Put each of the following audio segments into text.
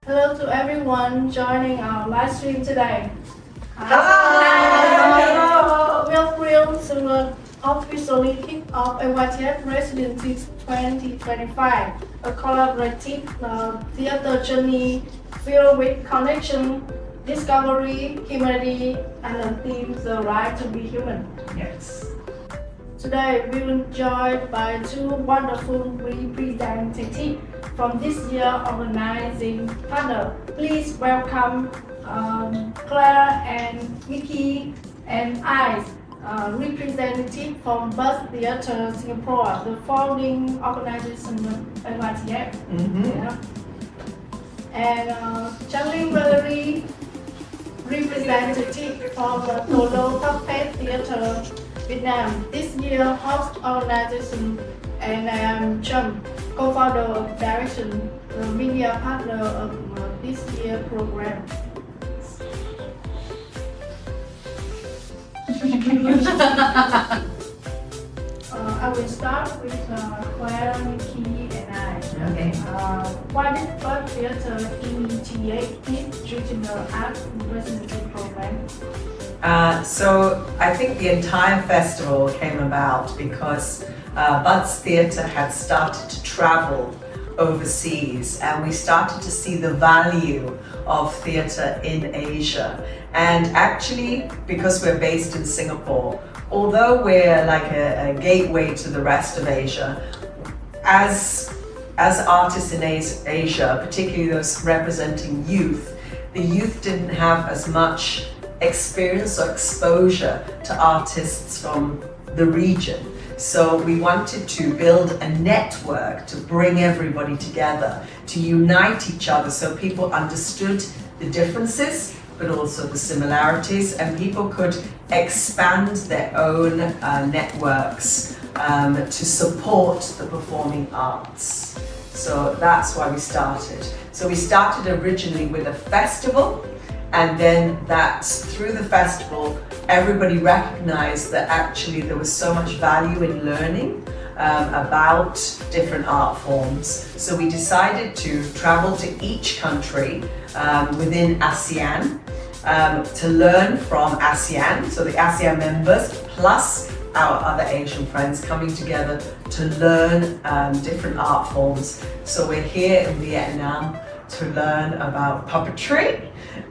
Hello to everyone joining our live stream today. Hello! We are thrilled to officially kick off AYTF Residency 2025, a collaborative theater journey filled with connection, discovery, humanity, and the theme the right to be human. Yes. Today we will be joined by two wonderful representatives from this year's organizing partner. Please welcome Claire and Mickey and I, representative from BUT Theatre Singapore, the founding organization of AYTF. Yeah. And Charlie Valerie, representative from the TồLô Puppet Theatre, Việt Nam, this year host organization, and I am Chương, co-founder of Direction, the media partner of this year program. I will start with Claire, Mickey, and I. Okay. Why did BUT Theatre initiate this regional art residency program? So I think the entire festival came about because BUT's theatre had started to travel overseas, and we started to see the value of theatre in Asia. And actually, because we're based in Singapore, although we're like a gateway to the rest of Asia, as artists in Asia, particularly those representing youth, the youth didn't have as much experience or exposure to artists from the region. So we wanted to build a network to bring everybody together, to unite each other so people understood the differences but also the similarities, and people could expand their own networks to support the performing arts. So that's why we started. So we started originally with a festival, and then that through the festival everybody recognized that actually there was so much value in learning about different art forms. So we decided to travel to each country within ASEAN to learn from ASEAN, so the ASEAN members plus our other Asian friends coming together to learn different art forms. So we're here in Vietnam to learn about puppetry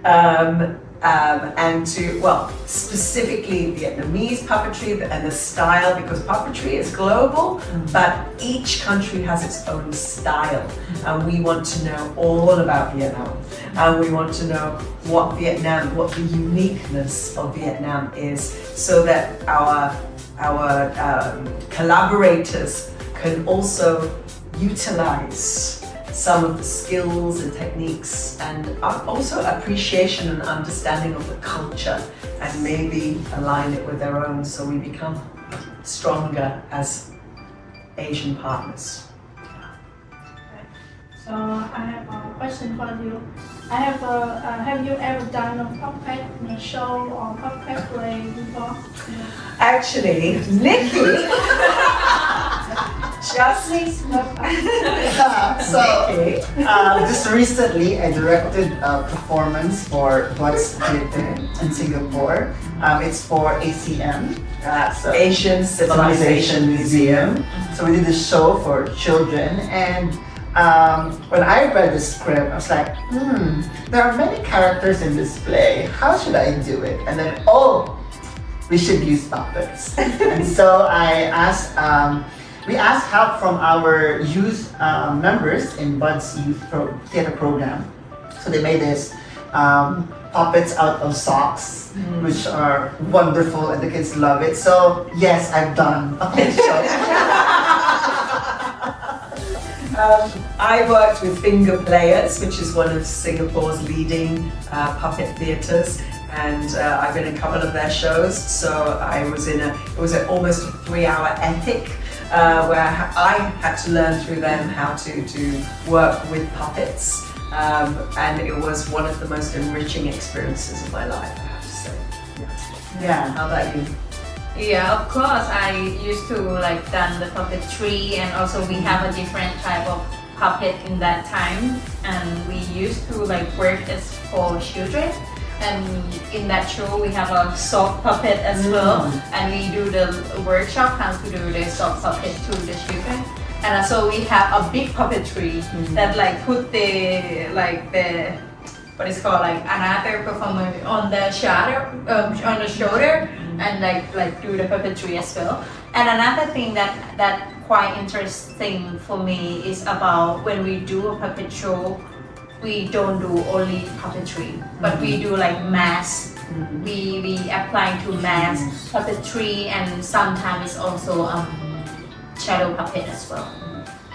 and to, well, specifically Vietnamese puppetry and the style, because puppetry is global, but each country has its own style, and we want to know all about Vietnam, and we want to know what the uniqueness of Vietnam is, so that our collaborators can also utilize some of the skills and techniques, and also appreciation and understanding of the culture, and maybe align it with their own, so we become stronger as Asian partners. So I have a question for you. Have you ever done a puppet show or puppet play before? Actually, Nikki just just recently I directed a performance for BUT's Theatre in Singapore. It's for ACM, so Asian Civilization Museum. So we did a show for children, and when I read the script, I was like, there are many characters in this play. How should I do it? And then, we should use puppets. And so we asked help from our youth members in BUT's youth theater program. So they made this puppets out of socks, which are wonderful, and the kids love it. So yes, I've done puppet shows. I worked with Finger Players, which is one of Singapore's leading puppet theatres, and I've been in a couple of their shows. So it was almost a 3-hour epic where I had to learn through them how to work with puppets, and it was one of the most enriching experiences of my life, I have to say. Yeah, how about you? Yeah, of course. I used to done the puppetry, and also we have a different type of puppet in that time, and we used to like work as for children. And in that show, we have a sock puppet as well, and we do the workshop how to do the sock puppet to the children. And also we have a big puppetry that like put the what is called like another performer on the shoulder and like do the puppetry as well. And another thing that quite interesting for me is about when we do a puppet show, we don't do only puppetry, but we do like mask. We apply to mask puppetry, and sometimes it's also shadow puppet as well.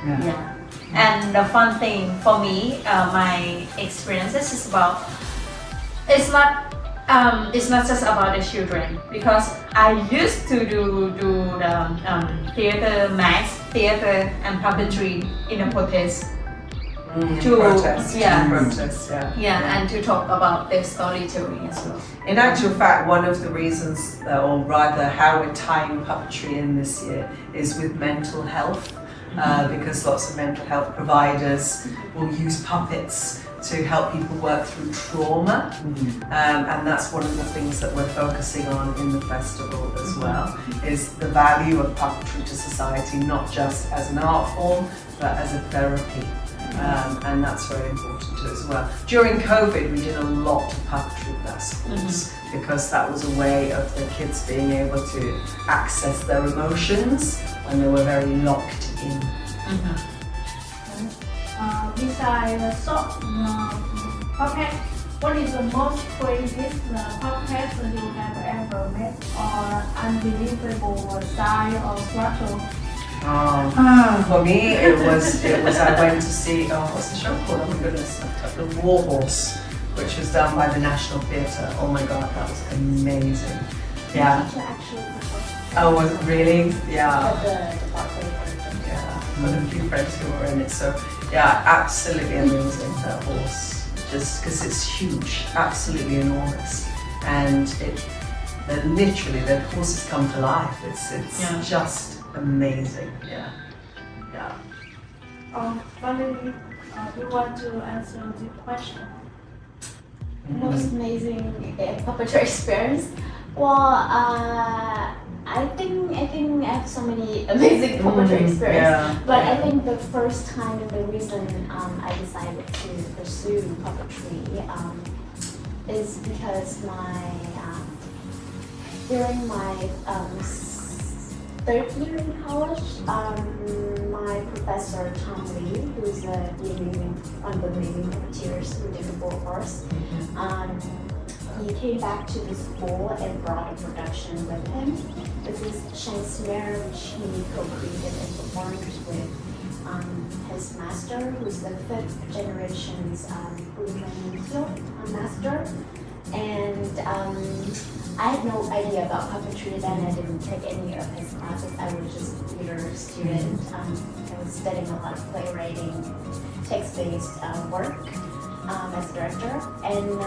Yeah. And the fun thing for me, my experiences is about, it's not just about the children, because I used to do the theater, mass theater and puppetry in a protest. Protest, And to talk about the storytelling as well. In actual fact, one of the reasons, or rather how we're tying puppetry in this year, is with mental health. Because lots of mental health providers will use puppets to help people work through trauma, and that's one of the things that we're focusing on in the festival as well, is the value of puppetry to society, not just as an art form, but as a therapy, and that's very important too as well. During COVID, we did a lot of puppetry with our schools, because that was a way of the kids being able to access their emotions when they were very locked in. Besides sock puppet, what is the most craziest puppet you have ever met, or unbelievable style or struggle? For me, it was. I went to see. What's the show called? Oh my goodness! The War Horse, which was done by the National Theatre. Oh my God, that was amazing. Yeah. Oh, was it really? Yeah. Got a few friends who were in it, so yeah, absolutely amazing, that horse, just because it's huge, absolutely enormous, and literally the horses come to life. It's just amazing. Finally, you want to answer the question? Most amazing puppetry experience? Well, I think I have so many amazing puppetry experience, but I think the first time and the reason I decided to pursue puppetry is because during my third year in college, my professor Tom Lee, who is one of the leading puppeteers who did the Bull Horse, he came back to the school and brought a production with him. This is Shakespeare, which he co-created and performed with his master, who's the 5th generation's master. And I had no idea about puppetry then. I didn't take any of his classes. I was just a theater student. I was studying a lot of playwriting, text-based work. As a director, and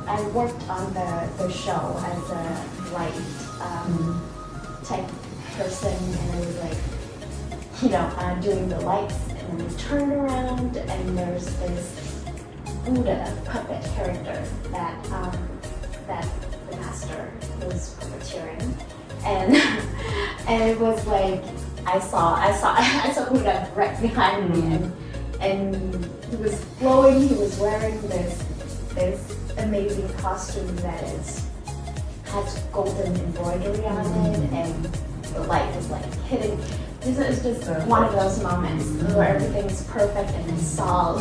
I worked on the show as a light type person, and I was like, doing the lights, and then we turned around, and there's this Buddha puppet character that the master was puppeteering, and it was like I saw Buddha right behind me, and he was glowing. He was wearing this amazing costume that has golden embroidery on it, and the light was like hitting. This is just one of those moments where everything's perfect, and I saw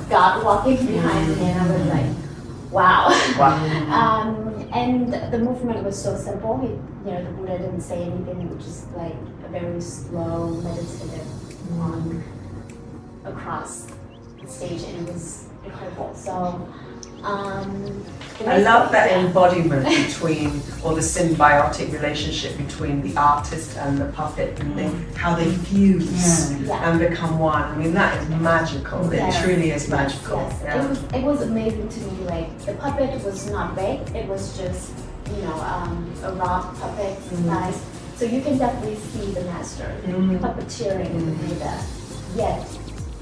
God walking behind me, and I was like, wow. And the movement was so simple. The Buddha didn't say anything. It was just like a very slow, meditative walk across the stage, and it was incredible. So I love that embodiment between, or the symbiotic relationship between the artist and the puppet, and how they fuse and become one. I mean, that is magical. It truly is magical. Yes. Yeah. It was amazing to me. Like, the puppet was not big. It was just a raw puppet size. So you can definitely see the master puppeteering the Buddha. yet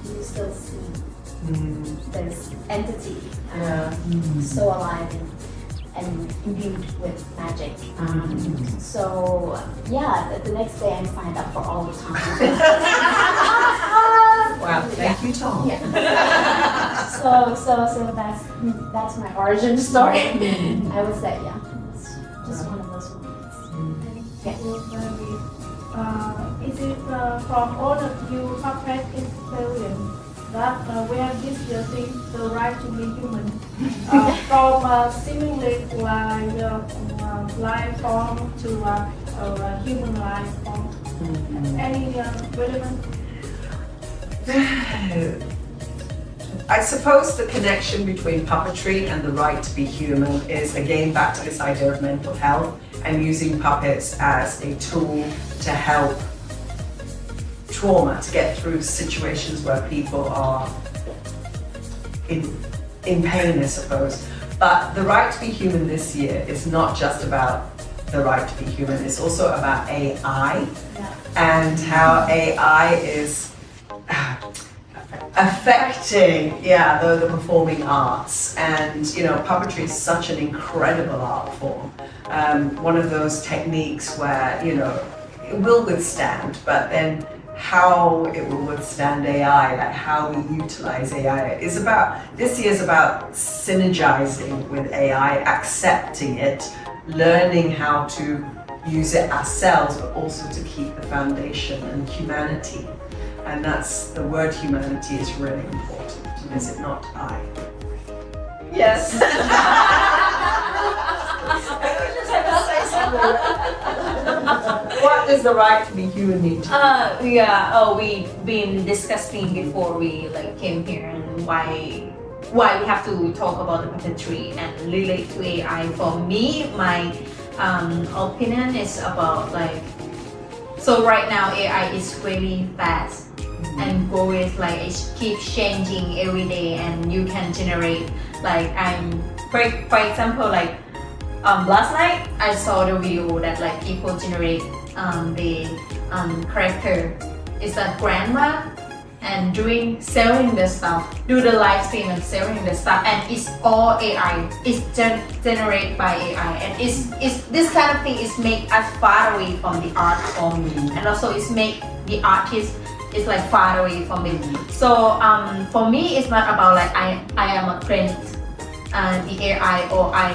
you still see this entity so alive and imbued with magic. So yeah, the next day I signed up for all the time. Wow, thank you, Tom. Yeah. So that's my origin story. I would say, yeah, it's just one of those moments. Yeah. Is it from all of you puppet experience that we have this year think the right to be human from seemingly like life form to a human life form? Any relevant? I suppose the connection between puppetry and the right to be human is again back to this idea of mental health and using puppets as a tool to help trauma, to get through situations where people are in pain, I suppose. But the right to be human this year is not just about the right to be human, it's also about AI and how AI is affecting the performing arts. And puppetry is such an incredible art form, one of those techniques where it will withstand, but then how it will withstand AI, like how we utilize AI this year is about synergizing with AI, accepting it, learning how to use it ourselves, but also to keep the foundation and humanity. And that's the word humanity is really important, is it not, I? Yes. What does the right to be human mean to you? We've been discussing before we came here, and why we have to talk about the puppetry and relate to AI. For me, my opinion is about so right now AI is really fast and always it keeps changing every day, and you can generate for example last night I saw the video that people generate the character is a grandma and selling the stuff, do the live stream and selling the stuff, and it's all AI. It's generated by AI, and it's this kind of thing is make us far away from the art form, and also it's make the artist is far away from it. So for me, it's not about I am against the AI or I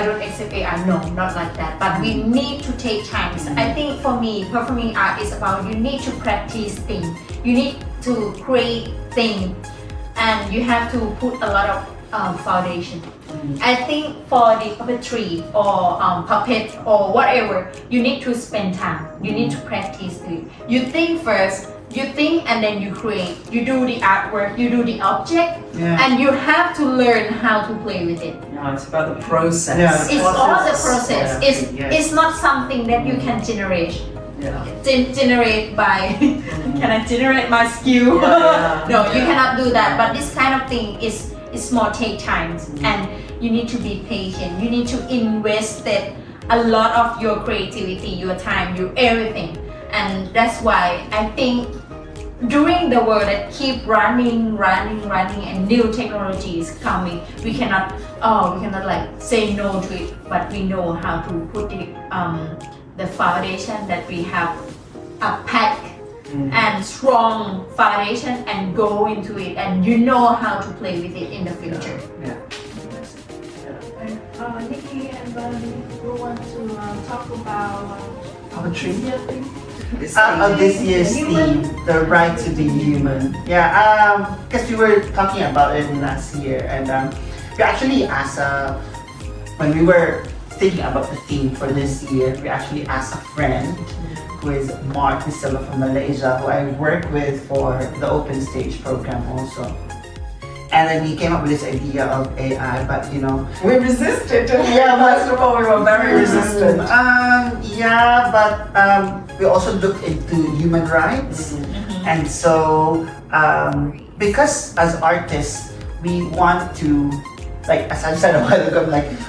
don't accept AI. No, not like that. But we need to take time. I think for me, performing art is about you need to practice things. You need to create things, and you have to put a lot of foundation. I think for the puppetry or puppet or whatever, you need to spend time. You need to practice it. You think first. You think and then you create. You do the artwork, you do the object, and you have to learn how to play with it. No, it's about the process. It's all the process. It's not something that you can generate. Generate by can I generate my skill? No, you cannot do that. But this kind of thing is more take time, and you need to be patient. You need to invest a lot of your creativity, your time, your everything. And that's why I think during the world that keep running and new technologies coming, we cannot say no to it, but we know how to put the foundation that we have a pack and strong foundation and go into it, and you know how to play with it in the future. And Nikki and Bernie, we want to talk about Puppetry? This year's theme, the right to be human. Because we were talking about it last year, and we actually asked, when we were thinking about the theme for this year, we actually asked a friend who is Mark Nisela from Malaysia, who I work with for the Open Stage program also. And then he came up with this idea of AI, but we resisted. First of all, we were very resistant. We also looked into human rights, and so because as artists, we want to, as I said a while ago,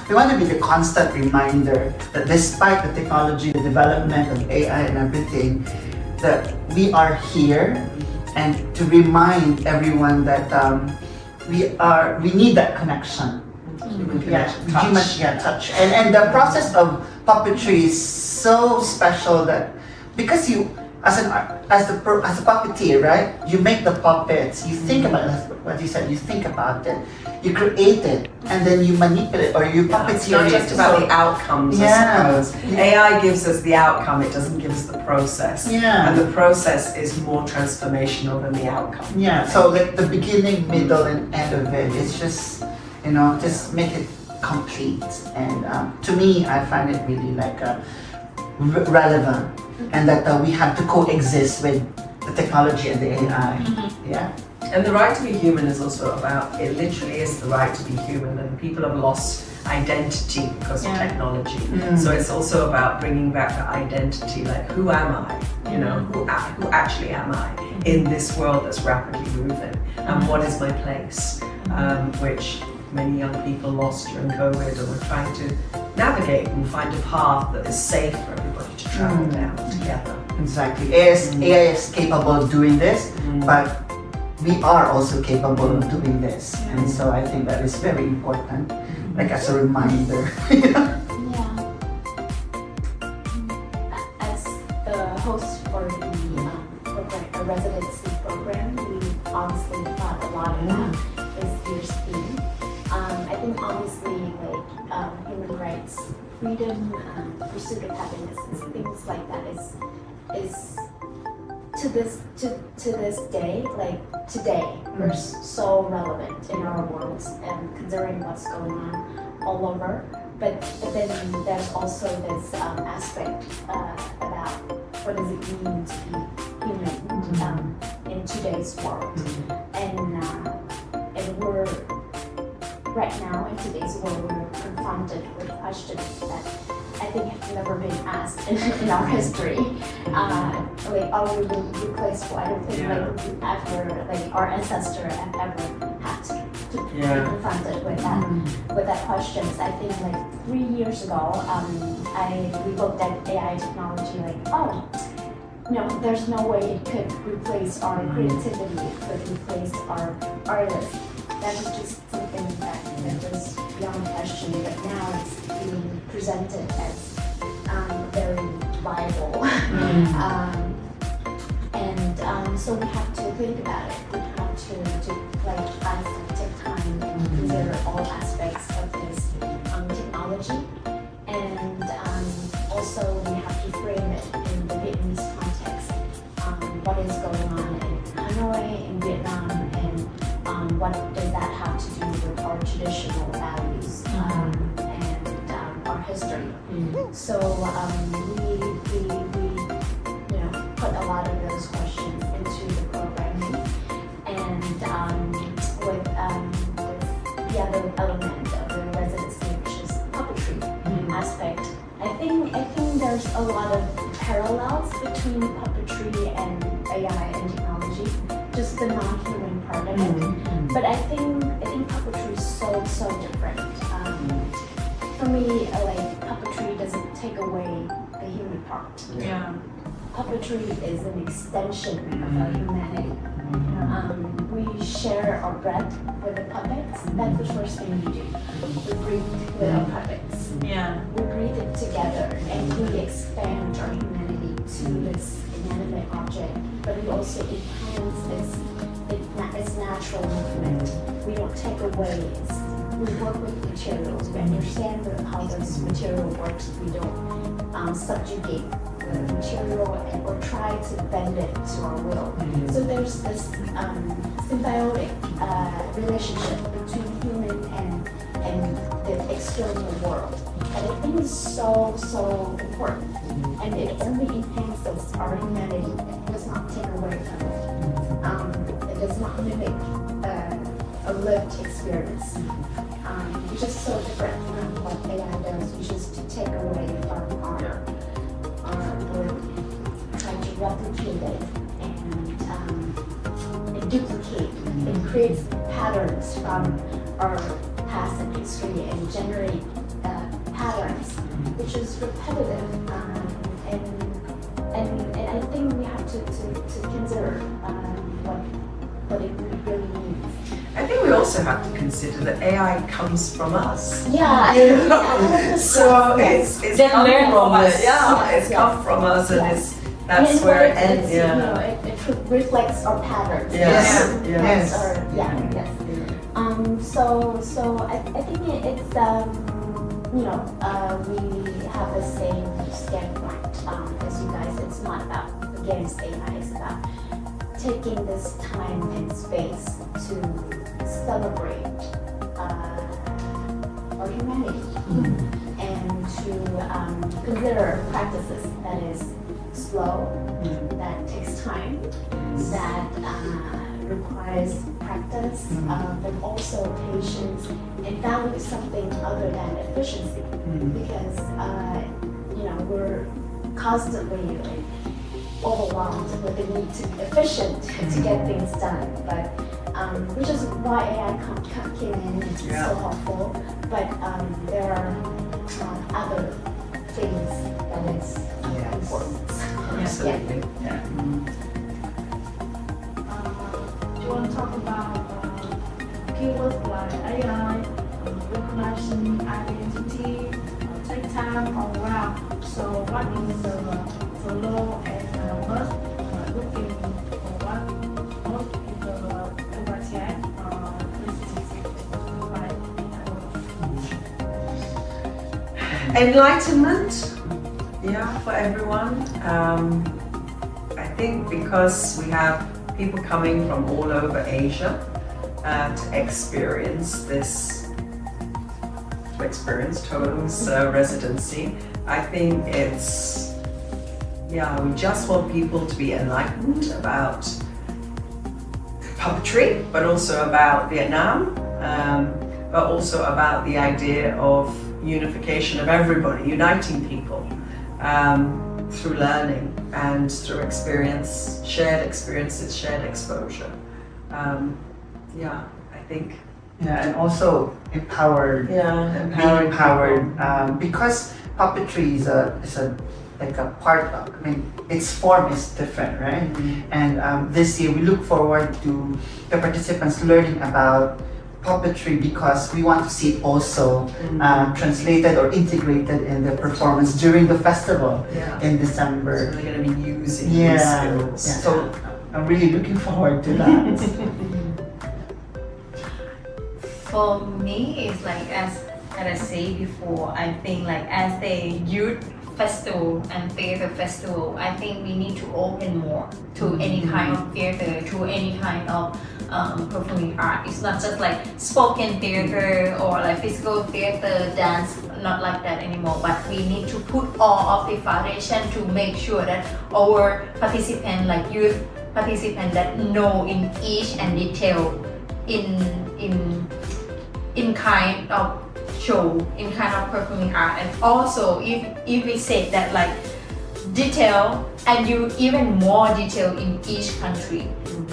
we want to be the constant reminder that despite the technology, the development of AI and everything, that we are here and to remind everyone that we need that connection. Human Yeah, connection, touch. touch. And the process of puppetry is so special that because you, as a puppeteer, right? You make the puppets. You think about it, what you said. You think about it. You create it, and then you manipulate or you puppeteer It's not it. just about the outcomes, Yeah. I suppose. AI gives us the outcome, it doesn't give us the process. Yeah. And the process is more transformational than the outcome. Yeah, so like the beginning, middle, and end of it, it's just, just make it complete. And to me, I find it really like relevant, and that we have to coexist with the technology and the AI. Yeah. And the right to be human is also about, it literally is the right to be human, and people have lost identity because of technology. So it's also about bringing back the identity, like who am I? Who actually am I in this world that's rapidly moving, and what is my place? Which many young people lost during COVID, and we're trying to navigate and find a path that is safe for everybody to travel down together. Exactly. AI is capable of doing this, but we are also capable of doing this. And so I think that is very important, like as a reminder. Yeah. As the host for the residency program, we honestly thought a lot about this year's theme. I think honestly, like human rights, freedom, pursuit of happiness, and things like that is to this day, like today, we're so relevant in our worlds and considering what's going on all over. But then there's also this aspect about what does it mean to be human in today's world, and we're right now in today's world we're confronted with questions that I think have never been asked in our history. Like, are we replaceable? I don't think like our ancestors have ever had to be confronted with that questions. I think like 3 years ago, we looked at AI technology like, there's no way it could replace our creativity, it could replace our artists. That was just something that was beyond question, but now it's being presented as very viable. So we have to think about it. We have to take time and consider all aspects of this technology, and also we have to frame it in the Vietnamese context. What is going on in Hanoi, in Vietnam, and what does that have to do with our traditional values and our history? So we put a lot of those questions into the programming, and with the other element of the residency, which is puppetry aspect. I think there's a lot of parallels between puppetry and AI and technology, just the non-human part of it. But I think puppetry is so different. For me, like puppetry doesn't take away the human part. Yeah. Puppetry is an extension of our humanity. We share our breath with the puppets. That's the first thing we do. We breathe with our puppets. Yeah. We breathe it together, and we expand our humanity to this inanimate object. But we also enhance its natural movement. We don't take away we work with materials. We understand how this material works. We don't subjugate the material or try to bend it to our will. So there's this symbiotic relationship between human and the external world. And I think is so important. And it only enhances our humanity. It does not take away from it. It does not mimic a lived experience, which is so different from what AI does, which is to take away from our ability, try to replicate it and duplicate. It creates patterns from our past and history and generate patterns, which is repetitive. And I think we have to consider also have to consider that AI comes from us. Yeah. You know? So it's They come learn from from us. us. Yeah, it's Yes. come from us, and Yes. that's And where it it's, ends. you Yeah. know, it reflects our patterns. Yes. Yes. Yes. Or, yes. So I think it's you know, we have the same standpoint as you guys. It's not about against AI. It's about taking this time and space to celebrate our humanity and to consider practices that is slow, that takes time, that requires practice, but also patience, and value something other than efficiency, because you know, we're constantly like overwhelmed with the need to be efficient to get things done, but which is why AI came in. It's so helpful, but there are other things that is important. Absolutely. Yeah. Do you want to talk about keywords like AI, recognizing identity, take time or wow? So what is the law and most looking for what most is the AYTF Enlightenment, yeah, for everyone. I think because we have people coming from all over Asia to experience THONG's residency, I think it's, we just want people to be enlightened about puppetry, but also about Vietnam, but also about the idea of unification of everybody, uniting people through learning and through experience, shared experiences, shared exposure. I think. Yeah, and also empowered. Empowering. Empowered. Because puppetry is a like a part of. I mean, its form is different, right? And this year we look forward to the participants learning about puppetry because we want to see it also translated or integrated in the performance during the festival in December. So they're going to be using these Yeah. skills. So I'm really looking forward to that. For me, it's like as I say before, I think like as the youth festival and theater festival, I think we need to open more to any kind of theater, to any kind of performing art. It's not just like spoken theater or like physical theater, dance, not like that anymore. But we need to put all of the foundation to make sure that our participant, like youth participant, that know in each and detail in kind of show, in kind of performing art. And also if we say that like detail and you even more detail in each country,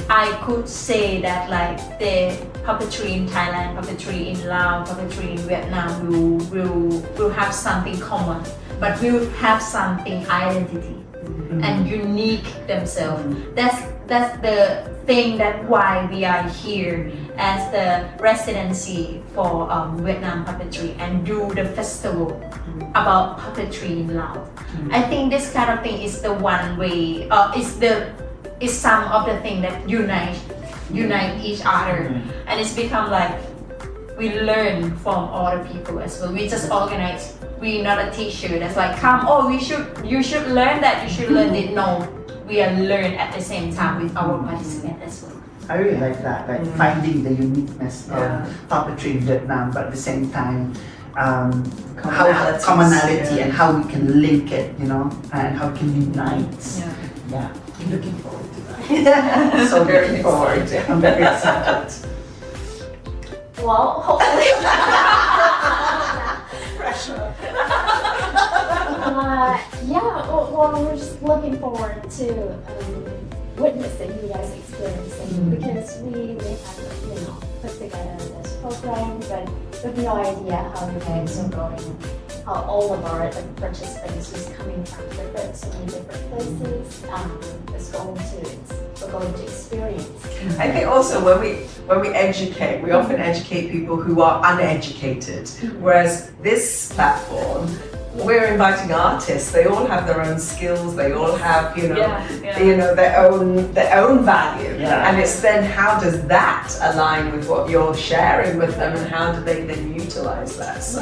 I could say that like the puppetry in Thailand, puppetry in Laos, puppetry in Vietnam will have something common, but will have something identity and unique themselves. That's the thing that why we are here as the residency for Vietnam puppetry and do the festival about puppetry in Laos. I think this kind of thing is the one way, is some of the thing that unite each other, and it's become like we learn from other people as well. We just organize. We're not a teacher that's like come. Oh, you should learn that. You should learn it. No, we are learn at the same time with our participants as well. I really like that, like finding the uniqueness of puppetry in Vietnam, but at the same time, commonality and how we can link it, you know, and how we can unite. Yeah. I'm looking forward to that. So looking forward. I'm very excited. Well, hopefully. Pressure. Well, we're just looking forward to witnessing you guys experiencing because we have put together this program, but with no idea how you guys are going all of our participants who's coming from so many different places we're going to experience. I think also when we educate, we often educate people who are uneducated, whereas this platform, we're inviting artists. They all have their own skills. They all have, their own value. Yeah. And it's then how does that align with what you're sharing with them, and how do they then utilize that? So,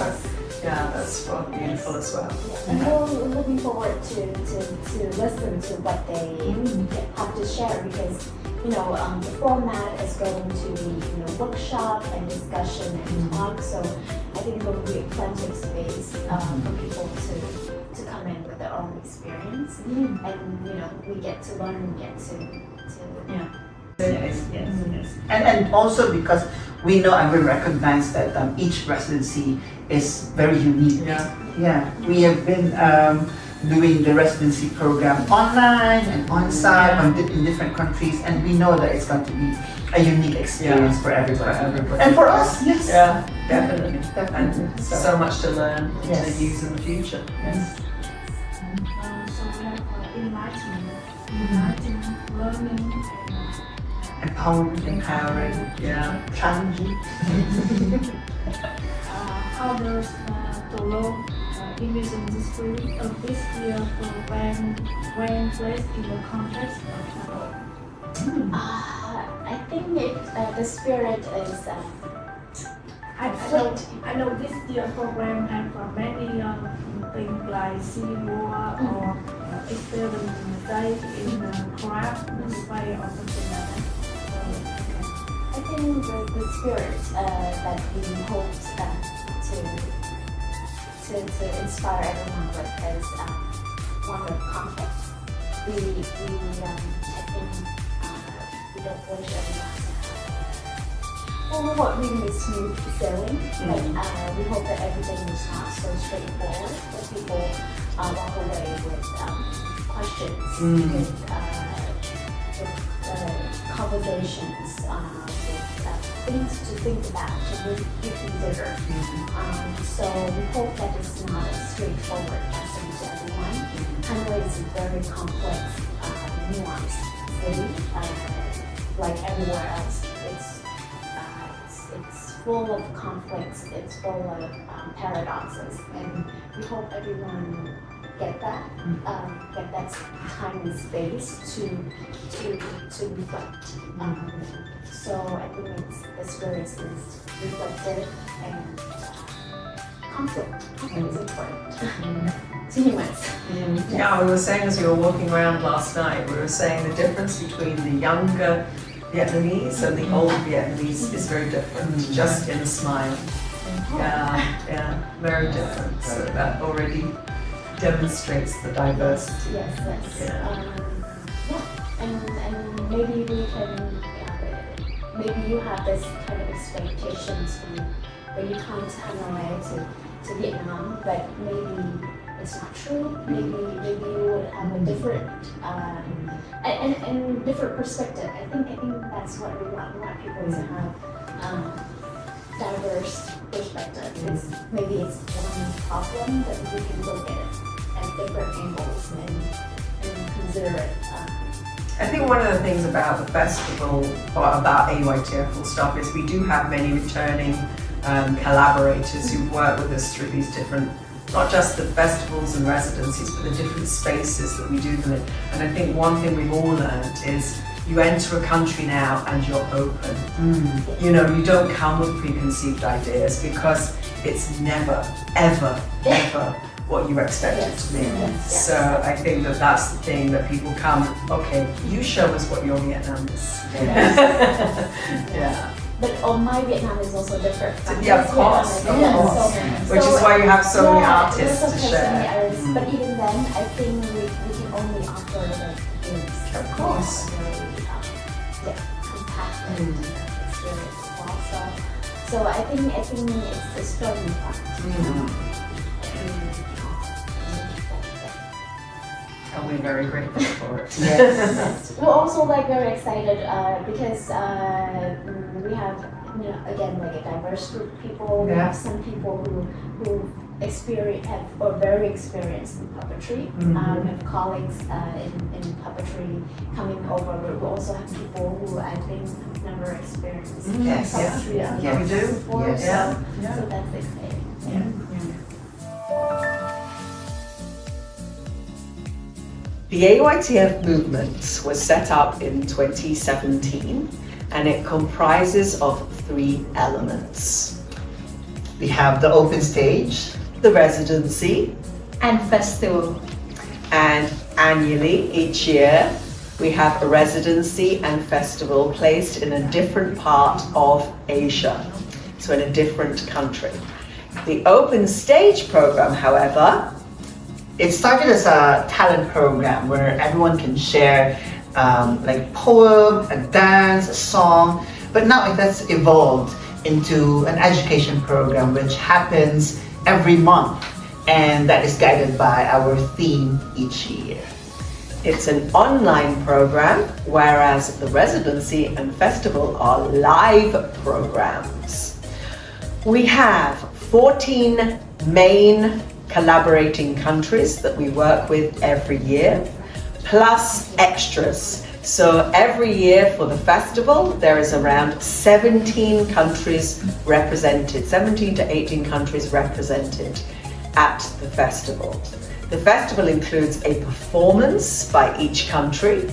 yeah, that's beautiful as well. And we're looking forward to listen to what they have to share, because the format is going to be workshop and discussion and talk. So I think there will be plenty of space for people to come in with their own experience, and we get to learn, we get to Yes. And also because we know and we recognize that each residency is very unique. Yeah. We have been doing the residency program online and on-site in different countries, and we know that it's going to be a unique experience for everybody. And for us, yes. Yeah, definitely. And so much to learn to use in the future. Yes. So we have enlightenment, learning, Empowering, challenging. How does TồLô image industry of this year program when placed in the context of travel? I think the spirit is I know this year program has many things like sea war or experience day in craft display or something like that. I think the spirit that we hope to inspire everyone with is one of conflict. I think we don't wish everyone we want really smooth sailing, but we hope that everything is not so straightforward, that people walk away with questions, with conversations, with things to think about, to reconsider. So we hope that it's not a straightforward lesson to everyone. Hanoi is a very complex, nuanced city, like everywhere else. It's full of conflicts, it's full of paradoxes, and we hope everyone get that time and space to reflect. So I think the spirit is reflective, and conflict is important to humans. Yeah, we were saying as we were walking around last night, we were saying the difference between the younger Vietnamese and the old Vietnamese is very different, just in a smile. Yeah, very different. So that already demonstrates the diversity. Yes. And maybe we can, maybe you have this kind of expectations when you come to Hanoi to Vietnam, but maybe it's not true. Maybe you would have a different and different perspective. I think that's what we want. We want people to have diverse perspective. Maybe it's one problem, but we can look at it at different angles and consider it. I think one of the things about the festival, or about AYTF full stop, is we do have many returning collaborators who've worked with us through these different, not just the festivals and residencies, but the different spaces that we do them in. And I think one thing we've all learned is you enter a country now and you're open. You don't come with preconceived ideas, because it's never, ever, ever what you expect it to be. So I think that that's the thing, that people come, okay, you show us what your Vietnam is. Yeah. But my Vietnam is also different. Yeah, of course. Which is why you have so many artists to share. But even then, I think we can only offer the things. Of course. Compassionate experience as well. So I think it's starting point. and we're very grateful for it. Yes. We're also like very excited because we have, you know, again, like a diverse group of people. We Yeah. have some people who have or very experienced in puppetry. Mhm. We have colleagues in puppetry coming over. But we also have people who I think have never experienced Yes. puppetry Yeah. Yeah. We do. before. Yes. Yeah. So that's exciting. The AYTF movement was set up in 2017 and it comprises of 3 elements. We have the open stage. The residency, And festival. and annually, each year, we have a residency and festival placed in a different part of Asia, so in a different country. The open stage program, however, It started as a talent program where everyone can share like poem, a dance, a song, but now it has evolved into an education program which happens every month, and that is guided by our theme each year. it's an online program, whereas the residency and festival are live programs. We have 14 main collaborating countries that we work with every year, plus extras. So every year for the festival, there is around 17 countries represented, 17 to 18 countries represented at the festival. The festival includes a performance by each country,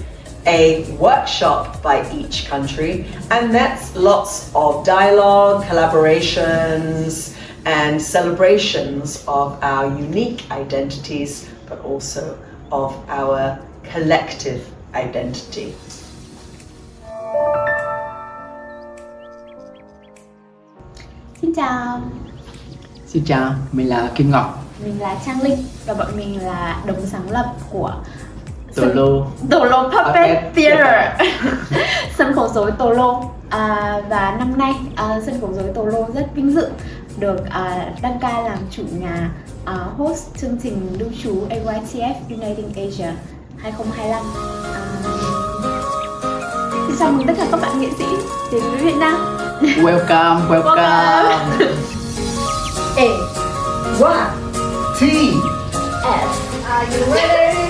a workshop by each country, and that's lots of dialogue, collaborations, and celebrations of our unique identities, but also of our collective identity. Xin chào, Xin chào, mình là Kim Ngọc, mình là Trang Linh và bọn mình là đồng sáng lập của TồLô TồLô Puppet Puppet Theatre, sân khấu rối TồLô. Và năm nay sân khấu rối TồLô rất vinh dự được đăng cai làm chủ nhà host chương trình lưu trú AYTF Uniting Asia 2025. Xin chào mừng tất cả các bạn nghệ sĩ đến với Việt Nam. Welcome, welcome. A T F Are you ready?